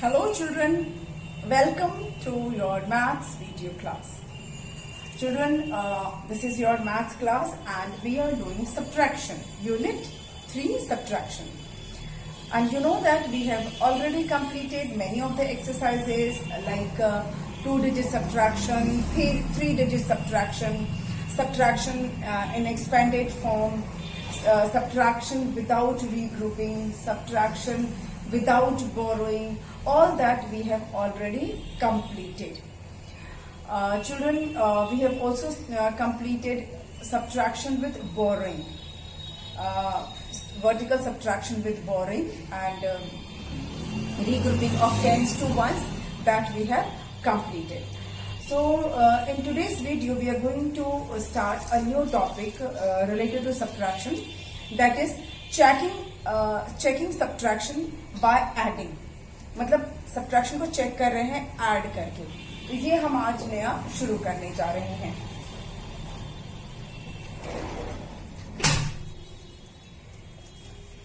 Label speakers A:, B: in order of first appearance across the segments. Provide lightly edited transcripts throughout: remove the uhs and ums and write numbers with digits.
A: Hello children, welcome to your maths video class. Children, this is your maths class and we are doing subtraction, unit 3 subtraction. And you know that we have already completed many of the exercises like 2-digit subtraction, 3-digit subtraction, subtraction in expanded form, subtraction without regrouping, subtraction without borrowing, all that we have already completed. Children, we have also completed subtraction with borrowing, vertical subtraction with borrowing and regrouping of tens to ones that we have completed. So in today's video we are going to start a new topic related to subtraction, that is checking subtraction by adding. मतलब subtraction को check कर रहे हैं add करके, तो ये हम आज नया शुरू करने जा रहे हैं.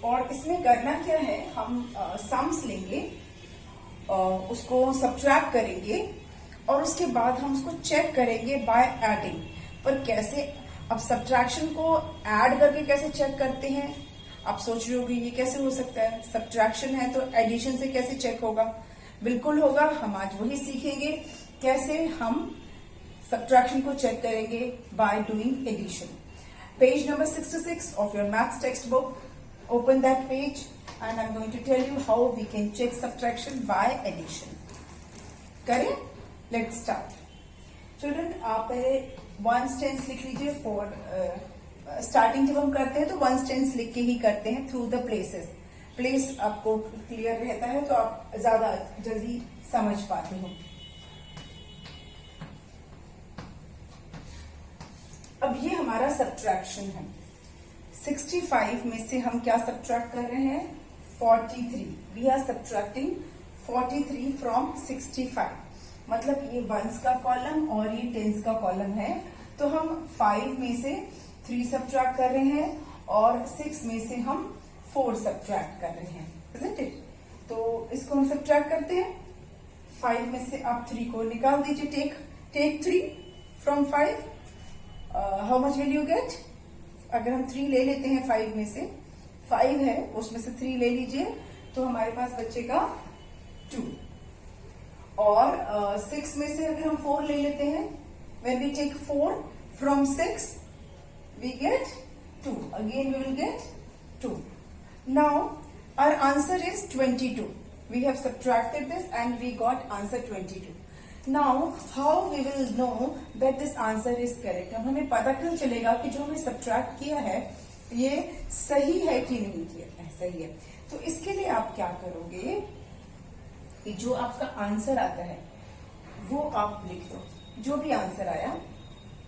A: और इसमें करना क्या है, हम सम्स लेंगे, उसको सब्ट्रैक्ट करेंगे और उसके बाद हम उसको चेक करेंगे बाय एडिंग. पर कैसे, अब सब्ट्रैक्शन को ऐड करके कैसे चेक करते हैं, आप सोच रहे होगे ये कैसे हो सकता है, सब्ट्रैक्शन है तो एडिशन से कैसे चेक होगा. बिल्कुल होगा, हम आज वही सीखेंगे कैसे हम सब्ट्रैक्शन को चेक करेंगे by doing addition. Page number 66 of your maths textbook, open that page and I'm going to tell you how we can check subtraction by addition. करें? Let's start. Children, आप पहले ones tens लिख लीजिए. for starting जब हम करते हैं तो ones tens लिख के ही करते हैं through the places. प्लेस आपको क्लियर रहता है तो आप ज्यादा जल्दी समझ पाते हो. अब ये हमारा सब्ट्रैक्शन है. 65 में से हम क्या सब्ट्रैक्ट कर रहे हैं, 43. We are subtracting 43 from 65. मतलब ये वंस का कॉलम और ये टेंस का कॉलम है, तो हम 5 में से 3 सब्ट्रैक्ट कर रहे हैं और 6 में से हम 4 सब्ट्रैक्ट कर रहे हैं. Isn't it? तो इसको हम सब्ट्रैक्ट करते हैं. 5 में से आप 3 को निकाल दीजिए. Take 3 from 5. How much will you get? अगर हम 3 ले लेते हैं 5 में से, 5 है उसमें से 3 ले लीजिए तो हमारे पास बचेगा 2. और 6 में से अगर हम 4 ले लेते हैं, when we take 4 from 6 we get 2. Again we will get 2. Now our answer is 22. We have subtracted this and we got answer 22. Now how we will know that this answer is correct? अब हमें पता क्यों चलेगा कि जो हमने subtract किया है ये सही है कि नहीं किया है. सही है. तो इसके लिए आप क्या करोगे कि जो आपका आंसर आता है वो आप लिख दो. जो भी आंसर आया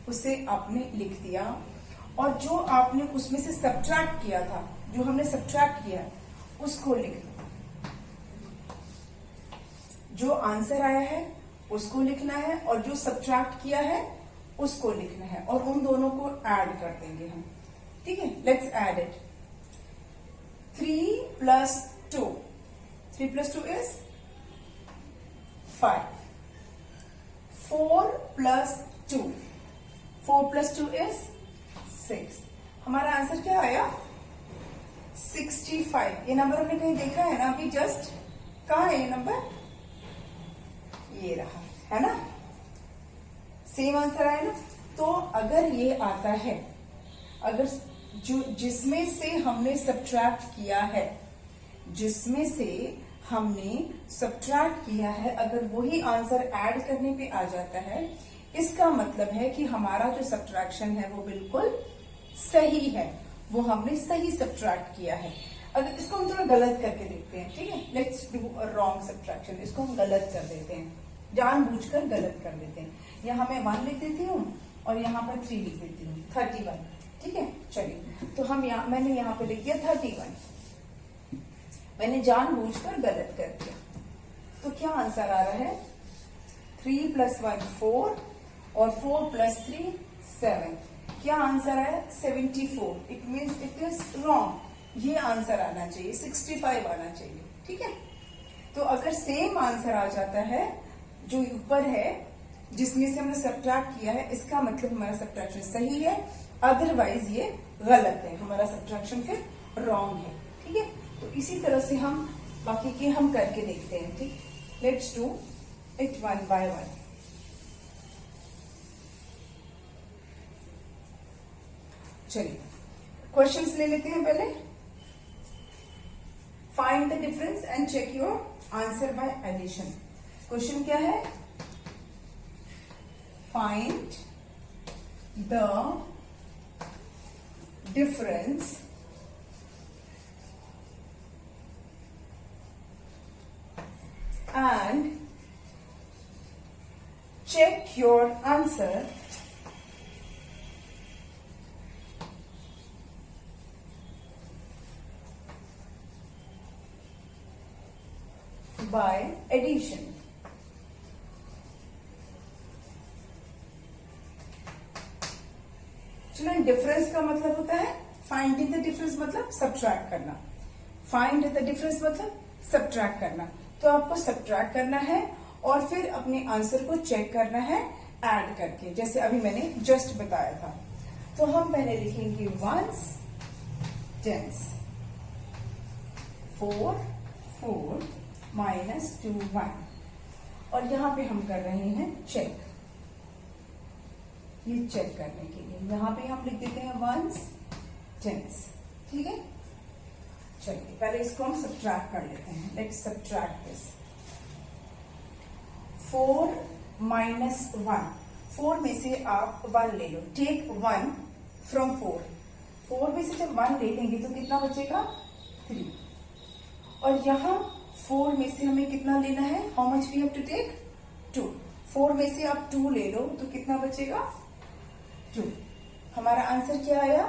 A: उसे आपने लिख दिया और जो आपने उसमें से सब्ट्रैक्ट किया था, जो हमने सब्ट्रैक्ट किया उसको लिख दो. जो आंसर आया है उसको लिखना है और जो सब्ट्रैक्ट किया है उसको लिखना है और उन दोनों को ऐड कर देंगे हम. ठीक है, let's add it. 3 plus 2. 3 plus 2 is 5. 4 plus 2. 4 plus 2 is 6. हमारा आंसर क्या आया? 65. ये नंबर हमने कहीं देखा है ना अभी जस्ट? कहाँ है ये नंबर? ये रहा है ना. सेम आंसर आया ना. तो अगर ये आता है, अगर जो जिसमें से हमने सब्ट्रैक्ट किया है, जिसमें से हमने सब्ट्रैक्ट किया है, अगर वही आंसर ऐड करने पे आ जाता है, इसका मतलब है कि हमारा जो सब्ट्रैक्शन है वो बिल्कुल सही है, वो हमने सही सब्ट्रैक्ट किया है. अगर इसको हम थोड़ा गलत करके देखते हैं. ठीक है, let's do a wrong subtraction. इसको हम गलत कर देते हैं, जानबूझकर गलत कर देते हैं. यहाँ मैं 1 लिख देती हूँ और यहाँ पर 3 लिख देती हूँ. 31. ठीक है, चलिए. तो हम मैंने यहाँ पे लिख दिया 31. मैंने जानबूझकर गलत कर दिया. तो क्या आंसर आ रहा है? 3 plus 1 4 और 4 plus 3 7. क्या आंसर है? 74. It means it is wrong. ये आंसर आना चाहिए, 65 आना चाहिए. ठीक है, तो अगर सेम आंसर आ जाता है जो ऊपर है जिसमें से हमने सब्ट्रैक्ट किया है, इसका मतलब हमारा सब्ट्रैक्शन सही है, अदरवाइज ये गलत है, हमारा सब्ट्रैक्शन फिर रॉन्ग है। ठीक है, तो इसी तरह से हम बाकी के हम करके देखते हैं। ठीक, let's do it one by one. चलिए क्वेश्चंस ले लेते हैं पहले। Find the difference and check your answer by addition. Question क्या है? Find the difference and check your answer by addition। चलो, डिफरेंस का मतलब होता है फाइंडिंग द डिफरेंस, मतलब सब्ट्रैक्ट करना। फाइंड द डिफरेंस मतलब सब्ट्रैक्ट करना। तो आपको सब्ट्रैक्ट करना है और फिर अपने आंसर को चेक करना है ऐड करके, जैसे अभी मैंने जस्ट बताया था। तो हम पहले लिखेंगे वंस, टेंस, 4 4 -2 1, और यहां पे हम कर रहे हैं चेक। ये चेक करने के लिए यहां पे हम लिख देते हैं वंस, टेंस। ठीक है, चलिए पहले इसको हम सब्ट्रैक्ट कर लेते हैं। Let's subtract this. 4 - 1, 4 में से आप 1 ले लो। Take 1 from 4। 4 में से जब 1 ले लेंगे तो कितना बचेगा? 3। और यहां 4 में से हमें कितना लेना है? How much we have to take? 2। 4 में से आप 2 ले लो तो कितना बचेगा? 2। हमारा आंसर क्या आया?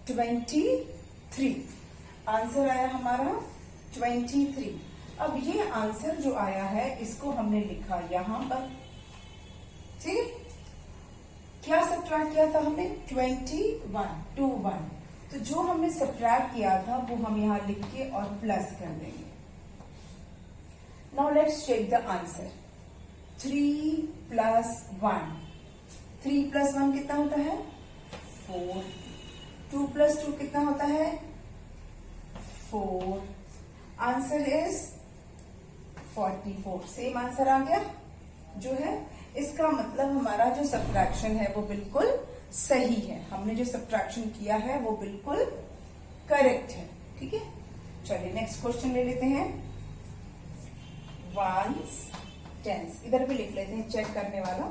A: 23। आंसर आया हमारा 23। अब ये आंसर जो आया है इसको हमने लिखा यहां पर। ठीक है, क्या सब्ट्रैक्ट किया था हमने? 21। तो जो हमने सब्ट्रैक्ट किया था वो हम यहां लिख के और प्लस कर देंगे। Now let's check the answer. 3 + 1, 3 + 1 कितना होता है? 4। 2 + 2 कितना होता है? 4। Answer is 44। सेम आंसर आ गया जो है। इसका मतलब हमारा जो सब्ट्रैक्शन है वो बिल्कुल सही है। हमने जो सब्ट्रैक्शन किया है वो बिल्कुल करेक्ट है। ठीक है, चलिए नेक्स्ट क्वेश्चन ले लेते हैं। वंस, टेंस, इधर भी लिख लेते हैं चेक करने वाला।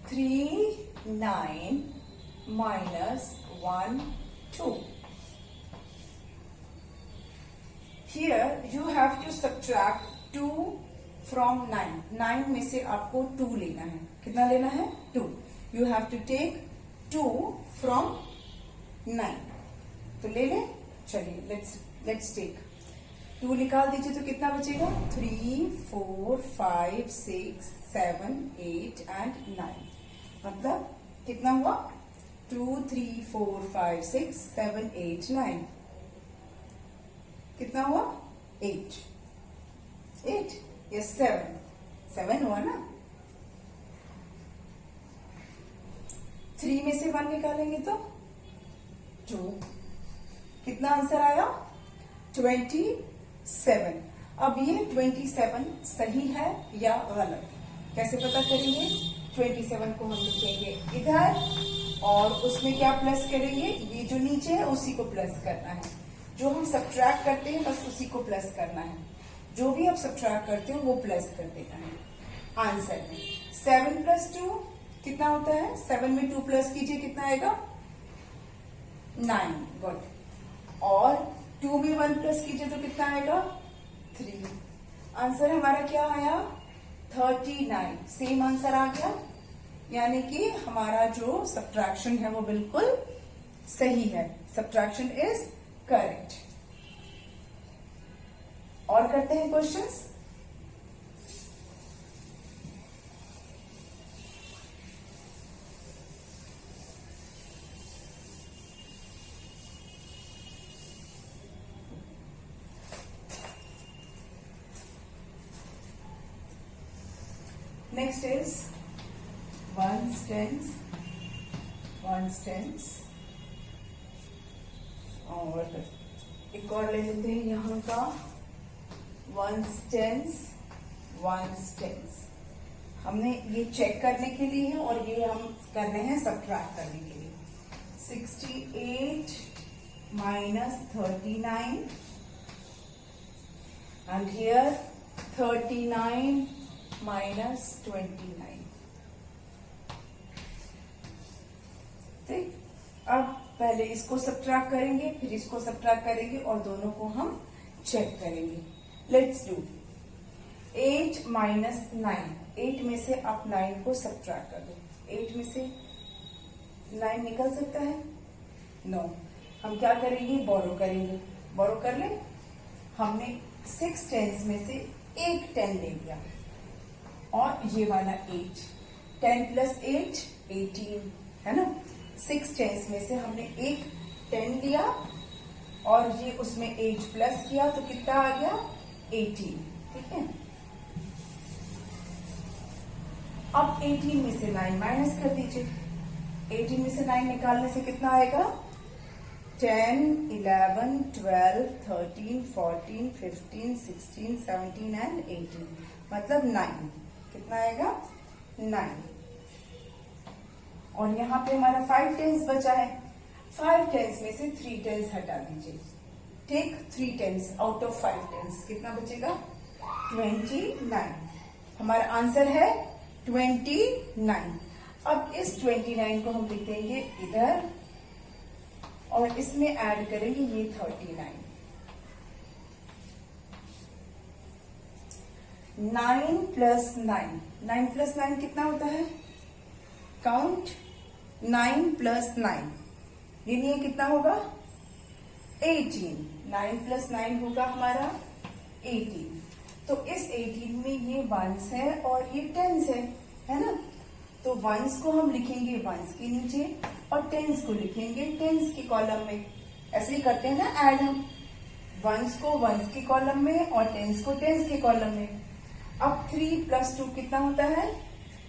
A: 3 9 -1 2। Here you have to subtract 2 from 9। 9 में से आपको 2 लेना है। कितना लेना है? 2। You have to take 2 from 9। तो ले ले। चलिए let's take 2 निकाल दीजिए तो कितना बचेगा? 3 4 5 6 7 8 and 9। मतलब कितना हुआ? 2 3 4 5 6 7 8 9। कितना हुआ? 8 यस 7 हुआ ना। 3 में से 1 निकालेंगे तो 2। कितना आंसर आया? 27। अब ये 27 सही है या गलत, कैसे पता करेंगे? 27 को हम लिखेंगे इधर और उसमें क्या प्लस करेंगे? ये जो नीचे है उसी को प्लस करना है। जो हम सब्ट्रैक्ट करते हैं बस उसी को प्लस करना है। जो भी आप सब्ट्रैक्ट करते हो वो प्लस कर देना है आंसर में। 7 + 2 कितना होता है? 7 में 2 प्लस कीजिए, कितना आएगा? 9। गुड। और 2 में 1 प्लस कीजिए तो कितना आएगा? 3। आंसर हमारा क्या आया? 39। सेम आंसर आ गया, यानी कि हमारा जो सब्ट्रैक्शन है वो बिल्कुल सही है। Subtraction is correct. और करते हैं questions. Next is ones tens, और एक और ले लेते हैं यहाँ का वंस टेंस। हमने ये चेक करने के लिए है और ये हम कर रहे हैं सब्ट्रैक्ट करने के लिए। 68 minus 39 and here 39 minus 29। ठीक, अब पहले इसको सब्ट्रैक्ट करेंगे, फिर इसको सब्ट्रैक्ट करेंगे और दोनों को हम चेक करेंगे। Let's do 8 minus 9। 8 में से आप 9 को सब्ट्रैक्ट कर दो। 8 में से 9 निकल सकता है? नो। हम क्या करेंगे? बोरो करेंगे। बोरो कर ले। हमने 6 टेंस में से एक 10 ले लिया और ये वाला 8। 10 plus 8 18 है ना। 6 टेंस में से हमने एक 10 लिया और ये उसमें 8 प्लस किया तो कितना आ गया? 18। ठीक है, अब 18 में से 9 माइनस कर दीजिए। 18 में से 9 निकालने से कितना आएगा? 10, 11, 12, 13, 14, 15, 16, 17 एंड 18, मतलब 9। कितना आएगा? 9। और यहाँ पे हमारा 5 टेंस बचा है। 5 टेंस में से 3 टेंस हटा दीजिए। Take 3 tens out of 5 tens. कितना बचेगा? 29। हमारा आंसर है 29। अब इस 29 को हम लिख देंगे इधर और इसमें ऐड करेंगे ये 39। 9 plus 9। 9 plus 9 कितना होता है? काउंट। 9 plus 9 गिनिए कितना होगा? 18। 9 plus 9 होगा हमारा 18। तो इस 18 में ये वंस है और ये टेंस है ना। तो वंस को हम लिखेंगे वंस के नीचे और टेंस को लिखेंगे टेंस की कॉलम में। ऐसे ही करते हैं ना ऐड हम। वंस को वंस की कॉलम में और टेंस को टेंस की कॉलम में। अब 3 plus 2 कितना होता है?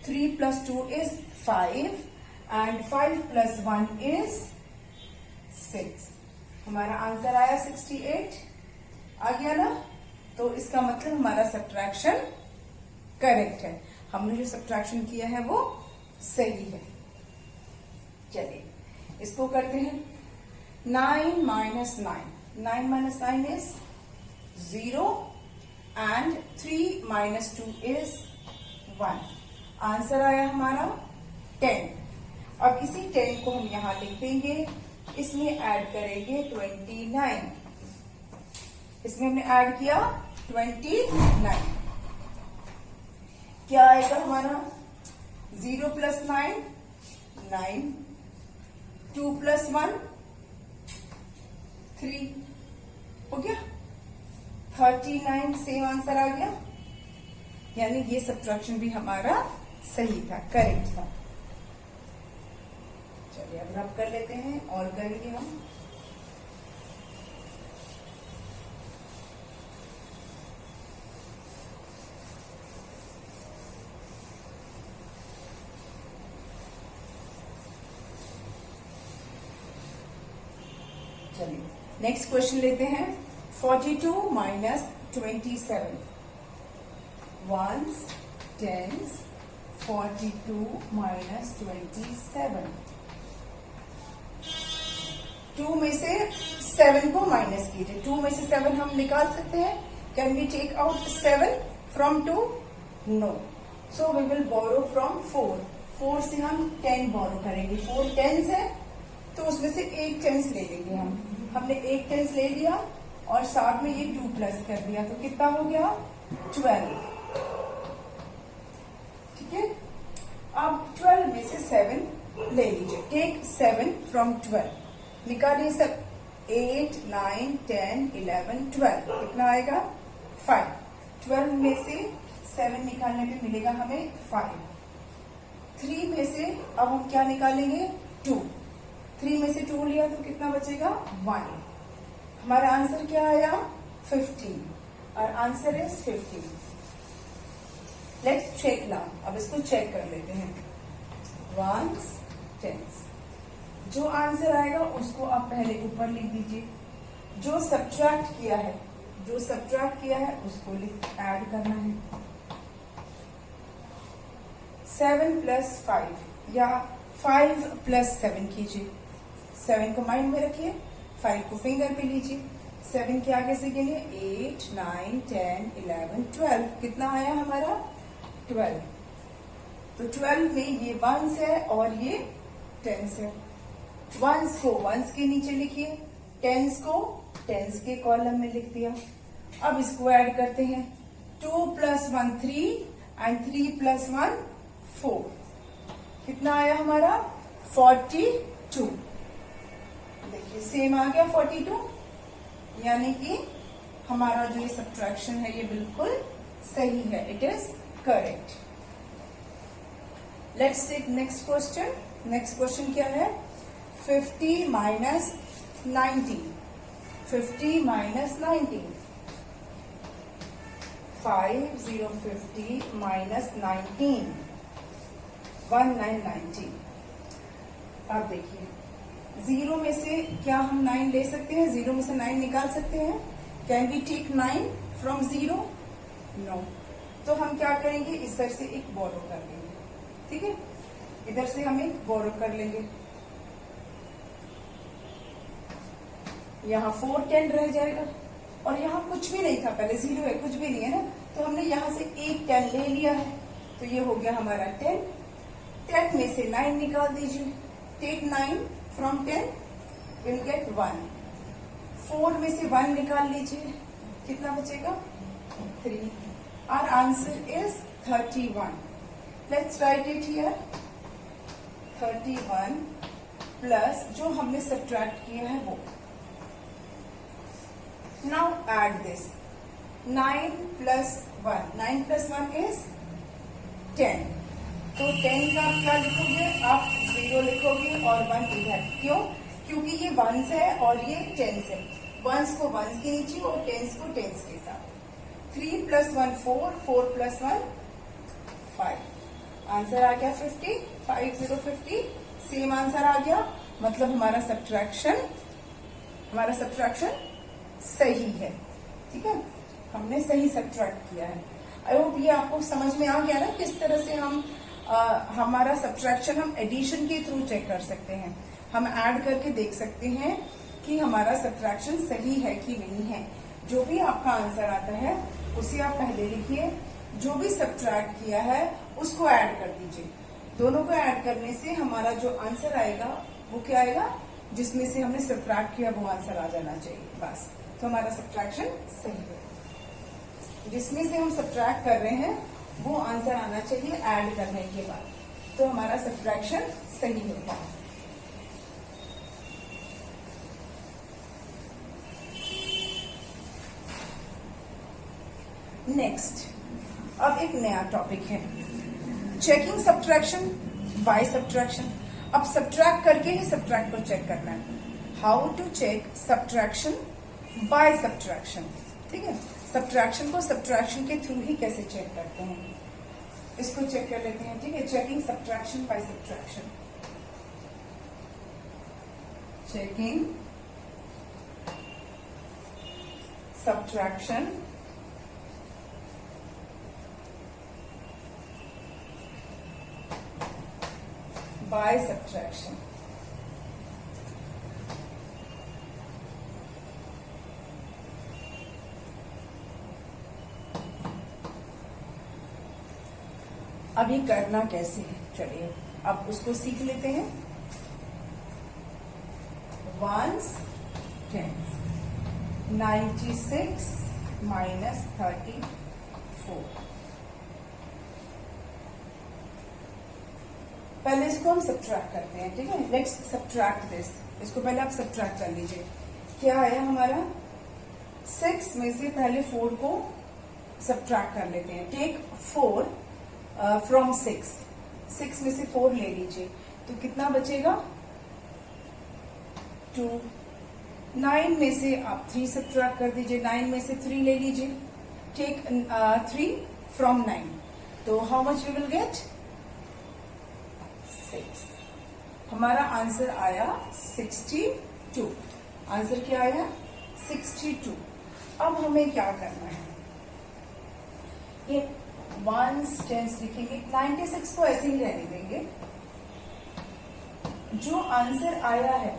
A: 3 plus 2 is 5 and 5 plus 1 is 6। हमारा आंसर आया 68। आ गया ना। तो इसका मतलब हमारा सब्ट्रैक्शन करेक्ट है। हमने जो सब्ट्रैक्शन किया है वो सही है। चलिए इसको करते हैं। 9 minus 9। 9 minus 9 is 0 and 3 minus 2 is 1। Answer आया हमारा 10। अब इसी 10 को हम यहां लिख देंगे। इसमें ऐड करेंगे 29। इसमें हमने ऐड किया 29। क्या आएगा हमारा? 0 plus 9 9, 2 plus 1 3। हो गया 39। सेम आंसर आ गया। यानी ये सब्ट्रैक्शन भी हमारा सही था, करेक्ट था। चलिए अब रब कर लेते हैं और करेंगे हम। चलिए नेक्स्ट क्वेश्चन लेते हैं। 42 minus 27। Ones tens 42 minus 27। 2 में से 7 को माइनस कीजिए। 2 में से 7 हम निकाल सकते हैं। Can we take out 7 from 2? No. So we will borrow from 4। 4 से हम 10 बोरो करेंगे। 4 टेंस है तो उसमें से एक टेंस ले लेंगे हम। हमने एक टेंस ले लिया और साथ में ये 2 प्लस कर दिया तो कितना हो गया? 12। ठीक है, अब 12 में से 7 ले लीजिए। Take 7 from 12। निकालिए सब। 8, 9, 10, 11, 12। कितना आएगा? 5। 12 में से 7 निकालने पे मिलेगा हमें 5। 3 में से अब हम क्या निकालेंगे? 2। 3 में से 2 लिया तो कितना बचेगा? 1। हमारा आंसर क्या आया? 15। और answer is 15। Let's check now, अब इसको चेक कर लेते हैं। वंस, टेंस, जो आंसर आएगा उसको आप पहले ऊपर लिख दीजिए, जो सब्ट्रैक्ट किया है, जो सब्ट्रैक्ट किया है उसको ऐड करना है। 7 प्लस 5 या 5 प्लस 7 कीजिए। 7 को माइंड में रखिए, 5 को फिंगर पे लीजिए, 7 के आगे से गिनिए 8, 9, 10, 11, 12। कितना आया हमारा? 12। तो 12 में ये वंस है और ये टेंस है। वंस को वंस के नीचे लिखिए, टेंस को टेंस के कॉलम में लिख दिया। अब इसको ऐड करते हैं। 2 प्लस 1 3 एंड 3 प्लस 1 4। कितना आया हमारा? 42। देखिए सेम आ गया 42, यानी कि हमारा जो ये सब्ट्रैक्शन है ये बिल्कुल सही है, it is correct. Let's take next question. Next question क्या है? 50 माइनस 90। 50 minus 90, 5 0 50 minus 19, 1990। अब देखिए, जीरो में से क्या हम 9 ले सकते हैं? जीरो में से 9 निकाल सकते हैं? Can we take 9 from zero? No. तो हम क्या करेंगे, इस तरह से एक बोरो कर लेंगे, ठीक है? इधर से हम एक बोरो कर लेंगे, यहाँ 4 10 रह जाएगा, और यहाँ कुछ भी नहीं था, पहले जीरो है, कुछ भी नहीं है ना, तो हमने यहाँ से एक 10 ले लिया है, तो ये हो गया हमारा 10। 10 में से 9 निकाल दीजिए, टेक 9 फ्रॉम 10, विल गेट 1। 4 में से 1 निकाल लीजिए, कितना बचेगा? 3। Our answer is 31। Let's write it here. 31 plus जो हमने सब्ट्रैक्ट किया है वो। Now add this. 9 plus 1. 9 plus 1 is 10. तो 10 का आप क्या लिखोगे? आप 0 लिखोगे और 1 इधर। क्यों? क्योंकि ये वंस है और ये टेंस है। वंस को वंस के नीचे और टेंस को टेंस के साथ। 3 प्लस 1 4, 4 प्लस 1 5। आंसर आ गया 50, 5 0 50। सेम आंसर आ गया, मतलब हमारा सब्ट्रैक्शन सही है, ठीक है? हमने सही सब्ट्रैक्ट किया है। आई होप ये आपको समझ में आ गया ना, किस तरह से हम हमारा सब्ट्रैक्शन हम एडिशन के थ्रू चेक कर सकते हैं। हम ऐड करके देख सकते हैं कि हमारा सब्ट्रैक्शन सही है कि नहीं है। जो भी आपका आंसर आता है उसे आप पहले लिखिए, जो भी सब्ट्रैक्ट किया है उसको ऐड कर दीजिए। दोनों को ऐड करने से हमारा जो आंसर आएगा वो क्या आएगा? जिसमें से हमने सब्ट्रैक्ट किया वो आंसर आ जाना चाहिए, बस। तो हमारा सब्ट्रैक्शन सही है। जिसमें से हम सब्ट्रैक्ट कर रहे हैं वो आंसर आना चाहिए ऐड करने के बाद, तो हमारा सब्ट्रैक्शन सही होगा। नेक्स्ट, अब एक नया टॉपिक है, चेकिंग सब्ट्रैक्शन बाय सब्ट्रैक्शन। अब सब्ट्रैक्ट करके ही सब्ट्रैक्ट को चेक करना है। How to check subtraction by subtraction, ठीक है? सब्ट्रैक्शन को सब्ट्रैक्शन के थ्रू ही कैसे चेक करते हैं, इसको चेक कर लेते हैं, ठीक है? Checking subtraction by subtraction. Checking subtraction by subtraction. अब ये करना कैसे है, चलिए अब उसको सीख लेते हैं। Ones tens, 96 minus 34। पहले इसको हम सब्ट्रैक्ट करते हैं, ठीक है? Let's subtract this. इसको पहले आप सब्ट्रैक्ट कर लीजिए। क्या आया हमारा? 6 में से पहले 4 को सब्ट्रैक्ट कर लेते हैं। Take 4 from 6। 6 में से 4 ले लीजिए, तो कितना बचेगा? 2। 9 में से आप 3 सब्ट्रैक्ट कर दीजिए। 9 में से 3 ले लीजिए। Take 3 from 9। तो how much we will get 6। हमारा आंसर आया 62। आंसर क्या आया 62। अब हमें क्या करना है, ये 1s 10s लिखेंगे, 96 को ऐसे ही रहने देंगे। जो आंसर आया है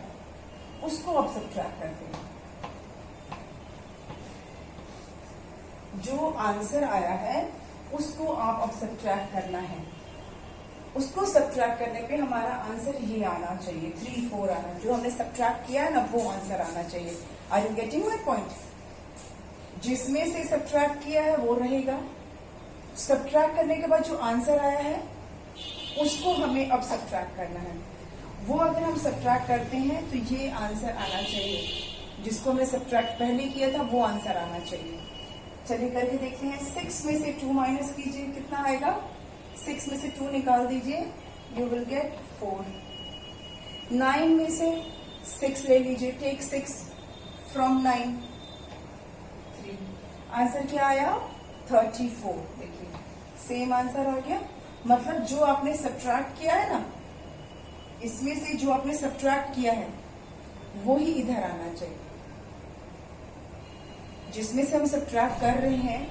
A: उसको अब सब्ट्रैक्ट करते हैं। जो आंसर आया है उसको आप अब सब्ट्रैक्ट करना है। उसको सब्ट्रैक्ट करने पे हमारा आंसर ये आना चाहिए, 3 4 आना, जो हमने सब्ट्रैक्ट किया है ना वो आंसर आना चाहिए। Are you getting my point? जिसमें से सब्ट्रैक्ट किया है वो रहेगा। सब्ट्रैक्ट करने के बाद जो आंसर आया है उसको हमें अब सब्ट्रैक्ट करना है। वो अगर हम सब्ट्रैक्ट करते हैं तो ये आंसर आना चाहिए। जिसको हमने सब्ट्रैक्ट पहले किया था वो आंसर आना चाहिए। चलिए करके देखते हैं। 6 में से 2 माइनस कीजिए, कितना आएगा? 6 में से 2 निकाल दीजिए, यू विल गेट 4। 9 में से 6 ले लीजिए, टेक 6 फ्रॉम 9, 3। आंसर क्या आया? 34। देखिए सेम आंसर आ गया। मतलब जो आपने सब्ट्रैक्ट किया है ना, इसमें से जो आपने सब्ट्रैक्ट किया है वो ही इधर आना चाहिए। जिसमें से हम सब्ट्रैक्ट कर रहे हैं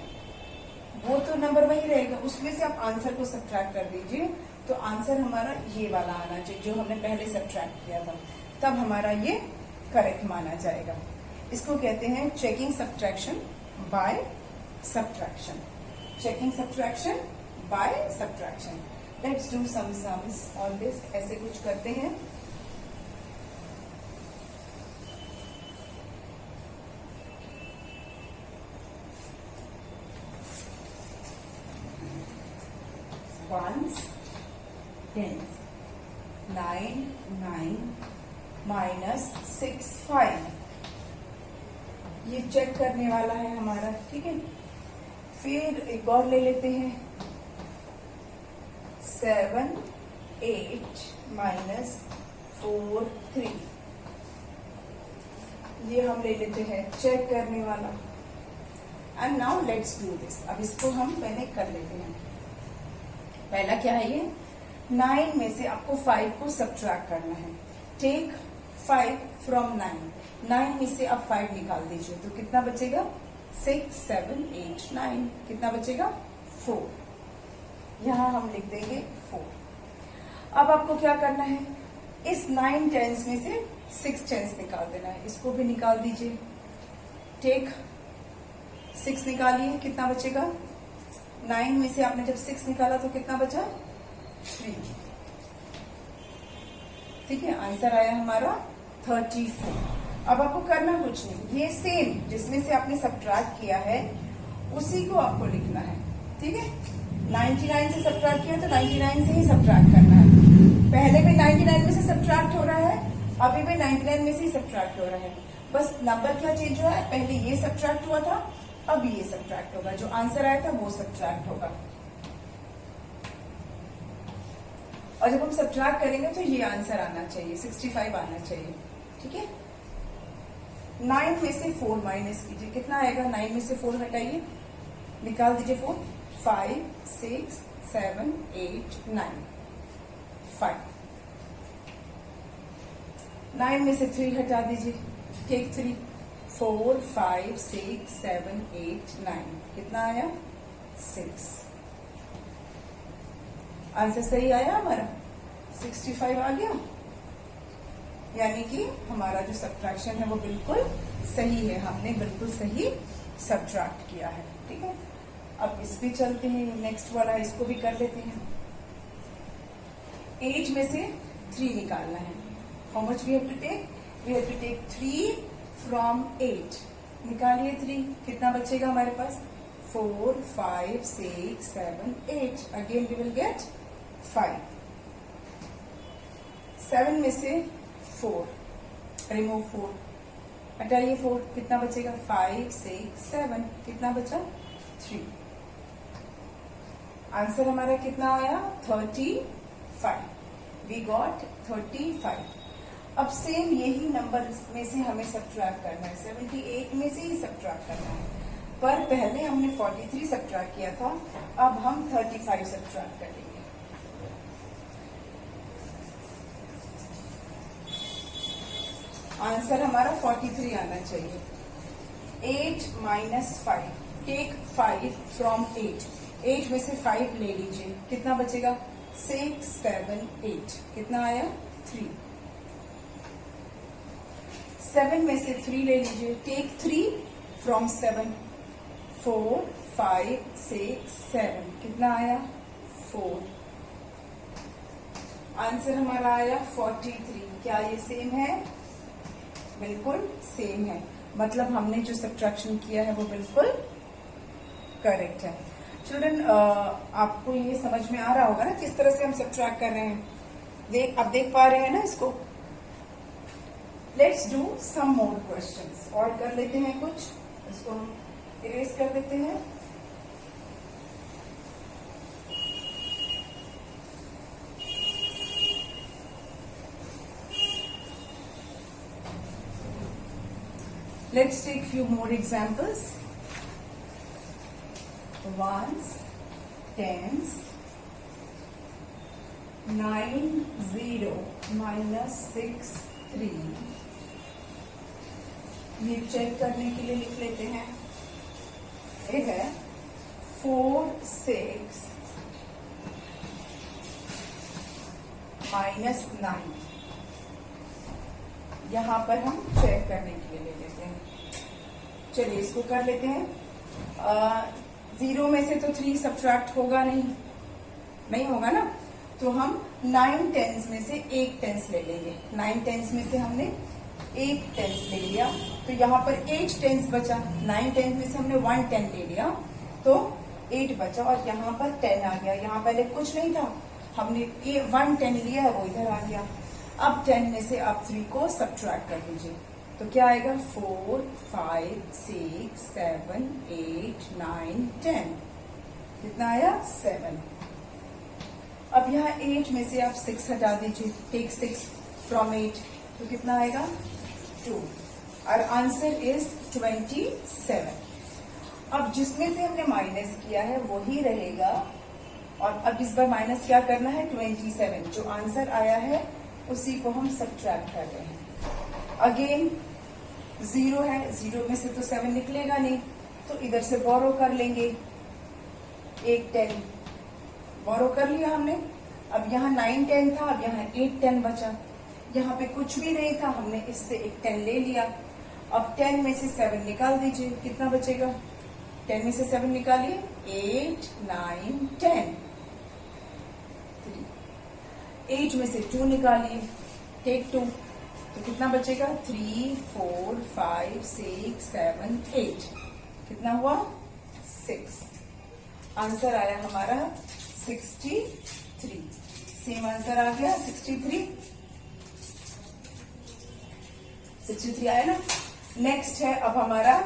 A: वो तो नंबर वही रहेगा, उसमें से आप आंसर को सब्ट्रैक्ट कर दीजिए तो आंसर हमारा ये वाला आना चाहिए जो हमने पहले सब्ट्रैक्ट किया था, तब हमारा ये करेक्ट माना जाएगा। इसको कहते हैं checking subtraction by subtraction. Checking subtraction by subtraction. Let's do some sums on this. ऐसे कुछ करते हैं। Ones, tens, 9 9 minus 6 5। ये चेक करने वाला है हमारा, ठीक है। फिर एक और ले लेते हैं, 7 8 माइनस 4 3। ये हम ले लेते हैं चेक करने वाला। And now let's do this. अब इसको हम पहले कर लेते हैं। पहला क्या है ये? 9 में से आपको 5 को सब्ट्रैक्ट करना है। Take 5 from 9। 9 में से आप 5 निकाल दीजिए तो कितना बचेगा? 6 7 8 9। कितना बचेगा? 4। यहां हम लिख देंगे 4। अब आपको क्या करना है? इस 9 टेंस में से 6 टेंस निकाल देना है। इसको भी निकाल दीजिए। टेक 6 निकालिए, कितना बचेगा? 9 में से आपने जब 6 निकाला तो कितना बचा? 3। ठीक है, आंसर आया हमारा 34। अब आपको करना कुछ नहीं, ये सेम जिसमें से आपने सब्ट्रैक्ट किया है उसी को आपको लिखना है। ठीक है, 99 से सब्ट्रैक्ट किया तो 99 से ही सब्ट्रैक्ट करना है। पहले भी 99 में से सब्ट्रैक्ट हो रहा है, अभी भी 99 में से ही सब्ट्रैक्ट हो रहा है। बस नंबर क्या चेंज हुआ है? पहले ये सब्ट्रैक्ट हुआ था, अब ये सब्ट्रैक्ट होगा। जो आंसर आया था वो सब्ट्रैक्ट होगा। और जब हम सब्ट्रैक्ट करेंगे तो ये आंसर आना चाहिए, 65 आना चाहिए। ठीक है, 9 में से 4 माइनस कीजिए, कितना आएगा? 9 में से 4 हटाइए, निकाल दीजिए 4। 5 6 7 8 9 5। 9 में से 3 हटा दीजिए, टेक 3। 4 5 6 7 8 9। कितना आया? 6। आंसर सही आया हमारा, 65 आ गया। यानी कि हमारा जो सब्ट्रैक्शन है वो बिल्कुल सही है, हमने बिल्कुल सही सब्ट्रैक्ट किया है। ठीक है, अब इस पे चलते हैं। नेक्स्ट वाला इसको भी कर लेते हैं। 8 में से 3 निकालना है। How much we have to take? We have to take 3 from 8। निकालिए 3, कितना बचेगा हमारे पास? 4 5 6 7 8। Again we will get 5। 7 में से 4, रिमूव 4, हटाइए 4, कितना बचेगा? 5 6 7। कितना बचा? 3। आंसर हमारा कितना आया? 35। We got 35। अब सेम यही नंबर में से हमें सब्ट्रैक्ट करना है, 78 में से ही सब्ट्रैक्ट करना है। पर पहले हमने 43 सब्ट्रैक्ट किया था, अब हम 35 5 सब्ट्रैक्ट करेंगे। आंसर हमारा 43 आना चाहिए। 8 माइनस 5, टेक 5 फ्रॉम 8, 8 में से 5 ले लीजिए, कितना बचेगा? 6 7 8, कितना आया? 3। 7 में से 3 ले लीजिए, टेक 3 फ्रॉम 7, 4 5 6 7, कितना आया? 4। आंसर हमारा आया 43। क्या ये सेम है? बिल्कुल सेम है, मतलब हमने जो सब्ट्रैक्शन किया है वो बिल्कुल करेक्ट है। चिल्ड्रन, आपको ये समझ में आ रहा होगा ना किस तरह से हम सब्ट्रैक्ट कर रहे हैं? आप देख पा रहे हैं ना इसको? Let's do some more questions, और कर लेते हैं कुछ, इसको हम इरेज कर देते हैं। Let's take few more examples. Ones, tens, 9 0 minus 6 3, ये चेक करने के लिए लिख लेते हैं। ये है 4 6 माइनस 9, यहां पर हम चेक करने के लिए ले लेते हैं। चलिए इसको कर लेते हैं। 0 में से तो 3 सब्ट्रैक्ट होगा नहीं होगा ना, तो हम 9 टेंस में से 1 टेंस ले लेंगे। 9 टेंस में से हमने 1 टेंस ले लिया, तो यहाँ पर 8 टेंस बचा। 9 टेंस में से हमने 1 10 ले लिया, तो 8 बचा, और यहाँ पर 10 आ गया। यहाँ पहले कुछ नहीं था, हमने ये 1 10 लिया है, वो इधर आ गया। अब 10 में से आप 3 को सब्ट्रैक्ट कर दीजिए, तो क्या आएगा? 4 5 6 7 8 9 10, कितना आया? 7। अब यहाँ 8 में से आप 6 हटा दीजिए, टेक 6 फ्रॉम 8, तो कितना आएगा? 2। और आंसर इज 27। अब जिसमें से हमने माइनस किया है वही रहेगा, और अब इस बार माइनस क्या करना है? 27। जो आंसर आया है उसी को हम सब्ट्रैक्ट कर रहे हैं। अगेन 0 है, 0 में से तो 7 निकलेगा नहीं, तो इधर से बोरो कर लेंगे। 1 10 बोरो कर लिया हमने। अब यहाँ 9 10 था, अब यहाँ 8 10 बचा। यहाँ पे कुछ भी नहीं था, हमने इससे एक 10 ले लिया। अब 10 में से 7 निकाल दीजिए, कितना बचेगा? 10 में से 7 निकालिए, 8 9 10। 8 में से 2 निकालिए, टेक 2, तो कितना बचेगा? 3 4 5 6 7 8, कितना हुआ? 6। आंसर आया हमारा 63। सेम आंसर आ गया 63। 63 आया ना। नेक्स्ट है अब हमारा,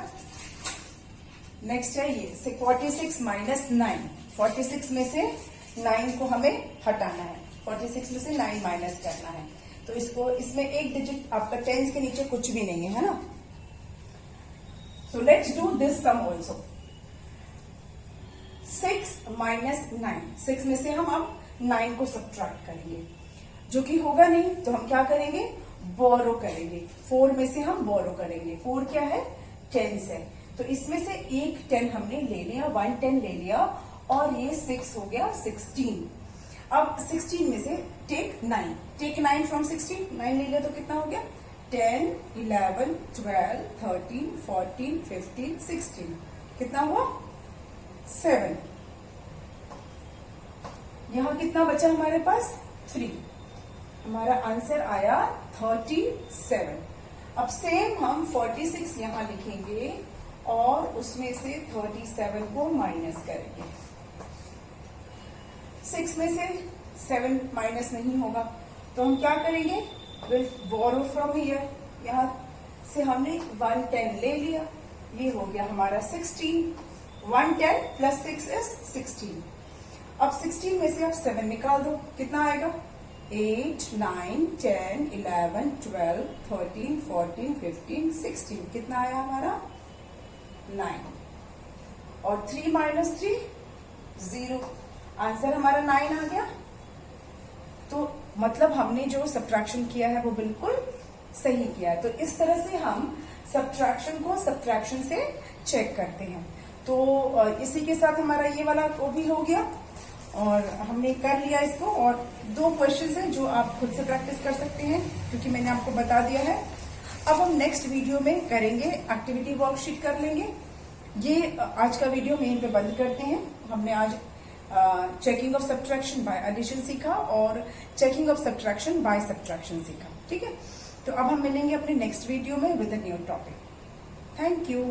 A: नेक्स्ट है ये 46 माइनस 9। 46 में से 9 को हमें हटाना है, 46 में से 9 माइनस करना है। तो इसको, इसमें एक डिजिट आपका टेंस के नीचे कुछ भी नहीं है ना। So let's do this sum also. 6 minus 9, 6 में से हम अब 9 को सब्ट्रैक्ट करेंगे, जो कि होगा नहीं, तो हम क्या करेंगे? बोरो करेंगे। 4 में से हम बोरो करेंगे। 4 क्या है? टेंस है, तो इसमें से एक 10 हमने ले लिया, 1 10 ले लिया, और ये 6 हो गया 16। अब 16 में से टेक 9, टेक 9 फ्रॉम 16, 9 ले लिया तो कितना हो गया? 10 11 12 13 14 15 16, कितना हुआ? 7। यहां कितना बचा हमारे पास? 3। हमारा आंसर आया 37। अब सेम हम 46 यहां लिखेंगे और उसमें से 37 को माइनस करेंगे। 6 में से 7 माइनस नहीं होगा, तो हम क्या करेंगे? विल बोरो फ्रॉम हियर, यहां से हमने 1 10 ले लिया, ये हो गया हमारा 16। 1 10 प्लस 6 इज 16। अब 16 में से आप 7 निकाल दो, कितना आएगा? 8 9 10 11 12 13 14 15 16, कितना आया हमारा? 9। और 3 माइनस 3 0। आंसर हमारा 9 आ गया। तो मतलब हमने जो सब्ट्रैक्शन किया है वो बिल्कुल सही किया है। तो इस तरह से हम सब्ट्रैक्शन को सब्ट्रैक्शन से चेक करते हैं। तो इसी के साथ हमारा ये वाला वो भी हो गया और हमने कर लिया इसको। और 2 क्वेश्चंस हैं जो आप खुद से प्रैक्टिस कर सकते हैं क्योंकि मैंने आपको बता दिया है। अब हम नेक्स्ट वीडियो में करेंगे, एक्टिविटी वर्कशीट कर लेंगे। ये आज का वीडियो यहीं पे बंद करते हैं। हमने आज checking of subtraction by addition सीखा और checking of subtraction by subtraction सीखा। ठीक है, तो अब हम मिलेंगे अपने नेक्स्ट वीडियो में with a new topic. Thank you.